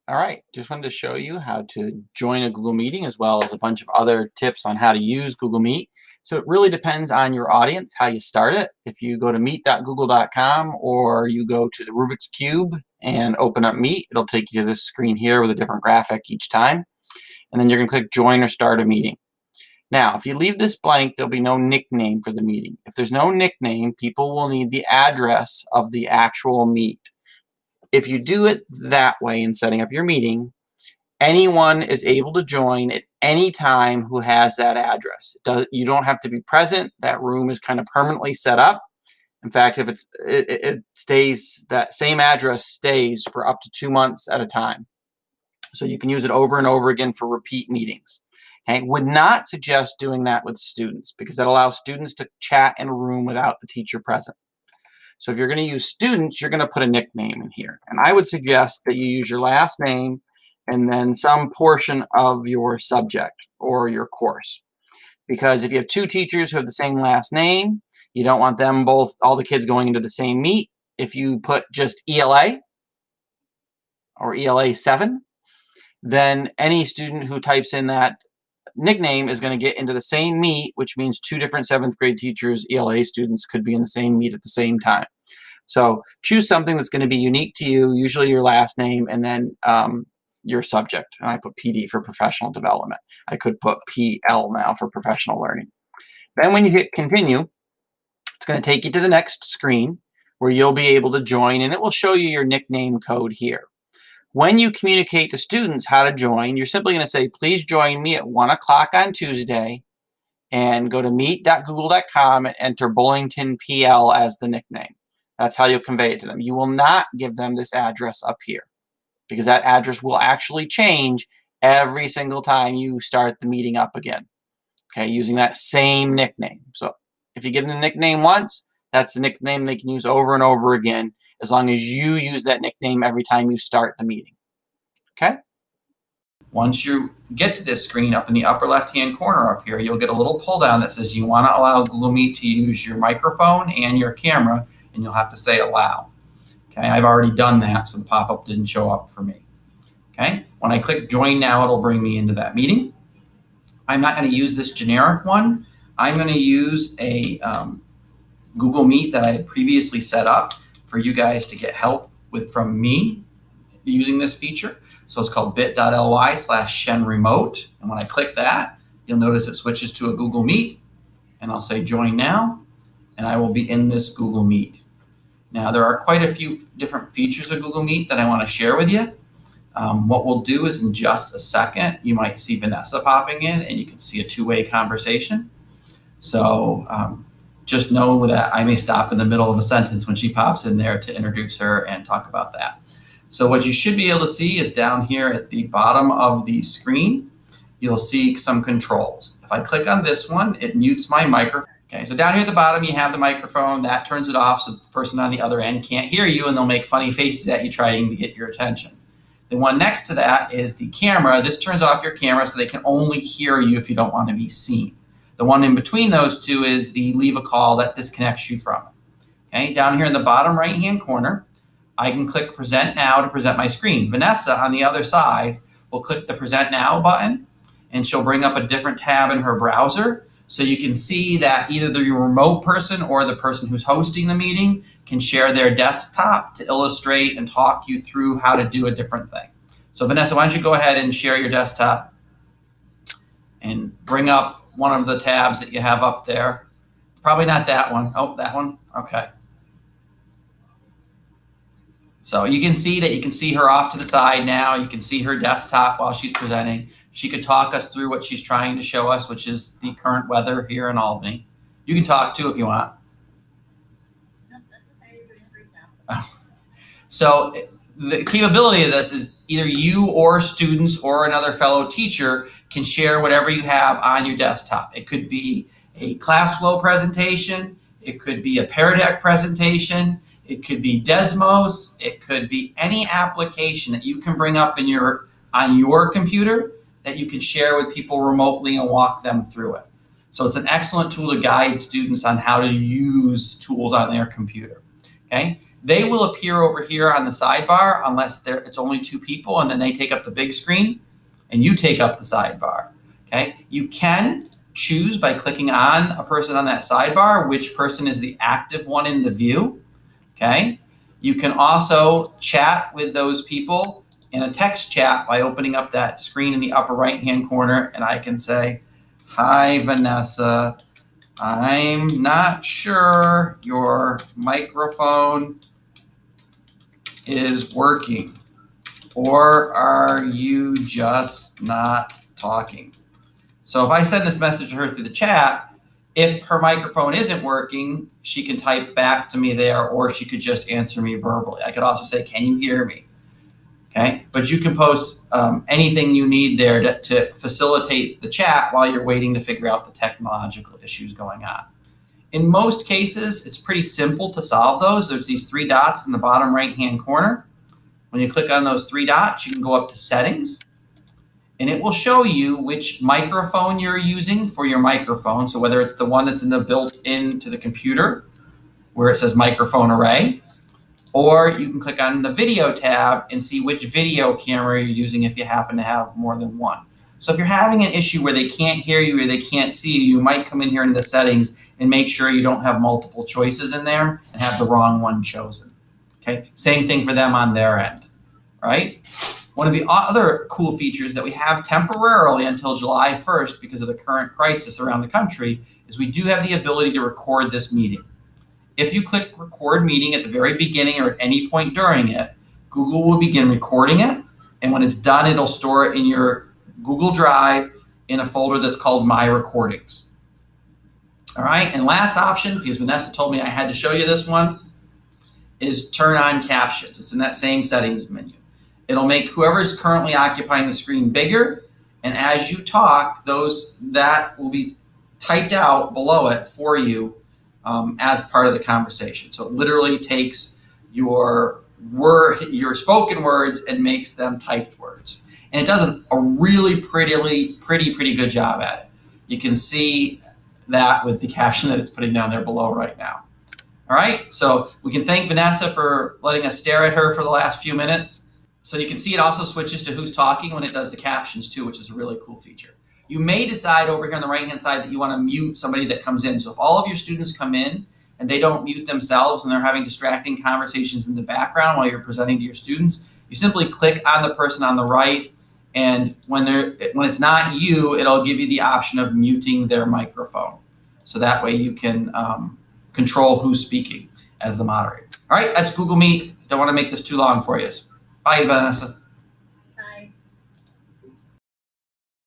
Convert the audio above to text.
All right, just wanted to show you how to join a Google Meeting as well as a bunch of other tips on how to use Google Meet. So it really depends on your audience, how you start it. If you go to meet.google.com or you go to the Rubik's Cube and open up Meet, it'll take you to this screen here with a different graphic each time. And then you're going to click Join or Start a Meeting. Now, if you leave this blank, there'll be no nickname for the meeting. If there's no nickname, people will need the address of the actual meet. If you do it that way in setting up your meeting, anyone is able to join at any time who has that address. You don't have to be present. That room is kind of permanently set up. In fact, if it stays, that same address stays for up to 2 months at a time. So you can use it over and over again for repeat meetings. Okay? Would not suggest doing that with students because that allows students to chat in a room without the teacher present. So if you're going to use students, you're going to put a nickname in here. And I would suggest that you use your last name and then some portion of your subject or your course. Because if you have two teachers who have the same last name, you don't want them both, all the kids going into the same meet. If you put just ELA or ELA 7, then any student who types in that nickname is going to get into the same meet, which means two different 7th grade teachers, ELA students, could be in the same meet at the same time. So choose something that's going to be unique to you, usually your last name, and then your subject. And I put PD for professional development. I could put PL now for professional learning. Then when you hit continue, it's going to take you to the next screen where you'll be able to join, and it will show you your nickname code here. When you communicate to students how to join, you're simply going to say, please join me at 1 o'clock on Tuesday, and go to meet.google.com and enter Bullington PL as the nickname. That's how you'll convey it to them. You will not give them this address up here because that address will actually change every single time you start the meeting up again, okay, using that same nickname. So if you give them the nickname once, that's the nickname they can use over and over again as long as you use that nickname every time you start the meeting, okay? Once you get to this screen up in the upper left-hand corner up here, you'll get a little pull down that says you want to allow Google Meet to use your microphone and your camera, and you'll have to say allow. Okay, I've already done that, so the pop-up didn't show up for me. Okay, when I click join now, it'll bring me into that meeting. I'm not going to use this generic one. I'm going to use a Google Meet that I had previously set up for you guys to get help with from me using this feature. So it's called bit.ly/shenremote. And when I click that, you'll notice it switches to a Google Meet. And I'll say join now, and I will be in this Google Meet. Now, there are quite a few different features of Google Meet that I want to share with you. What we'll do is in just a second, you might see Vanessa popping in, and you can see a two-way conversation. So just know that I may stop in the middle of a sentence when she pops in there to introduce her and talk about that. So what you should be able to see is down here at the bottom of the screen, you'll see some controls. If I click on this one, it mutes my microphone. Okay, so down here at the bottom, you have the microphone. That turns it off so the person on the other end can't hear you, and they'll make funny faces at you trying to get your attention. The one next to that is the camera. This turns off your camera so they can only hear you if you don't want to be seen. The one in between those two is the leave a call that disconnects you from it. Okay, down here in the bottom right-hand corner, I can click Present Now to present my screen. Vanessa on the other side will click the Present Now button, and she'll bring up a different tab in her browser so you can see that either the remote person or the person who's hosting the meeting can share their desktop to illustrate and talk you through how to do a different thing. So Vanessa, why don't you go ahead and share your desktop and bring up one of the tabs that you have up there. Probably not that one. Oh, that one? Okay. So you can see that you can see her off to the side now. You can see her desktop while she's presenting. She could talk us through what she's trying to show us, which is the current weather here in Albany. You can talk too if you want. So the capability of this is either you or students or another fellow teacher can share whatever you have on your desktop. It could be a class flow presentation. It could be a Pear Deck presentation. It could be Desmos. It could be any application that you can bring up on your computer that you can share with people remotely and walk them through it. So it's an excellent tool to guide students on how to use tools on their computer. Okay. They will appear over here on the sidebar unless it's only 2 people, and then they take up the big screen and you take up the sidebar. Okay, you can choose by clicking on a person on that sidebar which person is the active one in the view. Okay, you can also chat with those people in a text chat by opening up that screen in the upper right hand corner, and I can say, "Hi Vanessa, I'm not sure your microphone is working, or are you just not talking?" So if I send this message to her through the chat, if her microphone isn't working, she can type back to me there, or she could just answer me verbally. I could also say, "Can you hear me?" Okay, but you can post anything you need there to facilitate the chat while you're waiting to figure out the technological issues going on. In most cases, it's pretty simple to solve those. There's these 3 dots in the bottom right-hand corner. When you click on those 3 dots, you can go up to Settings, and it will show you which microphone you're using for your microphone. So whether it's the one that's built into the computer, where it says Microphone Array, or you can click on the Video tab and see which video camera you're using if you happen to have more than one. So if you're having an issue where they can't hear you or they can't see you, you might come in here into the settings and make sure you don't have multiple choices in there and have the wrong one chosen. Okay, same thing for them on their end, right? One of the other cool features that we have temporarily until July 1st because of the current crisis around the country is we do have the ability to record this meeting. If you click record meeting at the very beginning or at any point during it, Google will begin recording it, and when it's done, it'll store it in your Google Drive in a folder that's called My Recordings. All right, and last option, because Vanessa told me I had to show you this one, is turn on captions. It's in that same settings menu. It'll make whoever's currently occupying the screen bigger, and as you talk, that will be typed out below it for you as part of the conversation. So it literally takes your spoken words and makes them typed words. And it does a really pretty good job at it. You can see that with the caption that it's putting down there below right now. All right, so we can thank Vanessa for letting us stare at her for the last few minutes. So you can see it also switches to who's talking when it does the captions too, which is a really cool feature. You may decide over here on the right-hand side that you want to mute somebody that comes in. So if all of your students come in and they don't mute themselves and they're having distracting conversations in the background while you're presenting to your students, you simply click on the person on the right, and when it's not you, it'll give you the option of muting their microphone. So that way you can control who's speaking as the moderator. All right, that's Google Meet. Don't want to make this too long for you. Bye, Vanessa.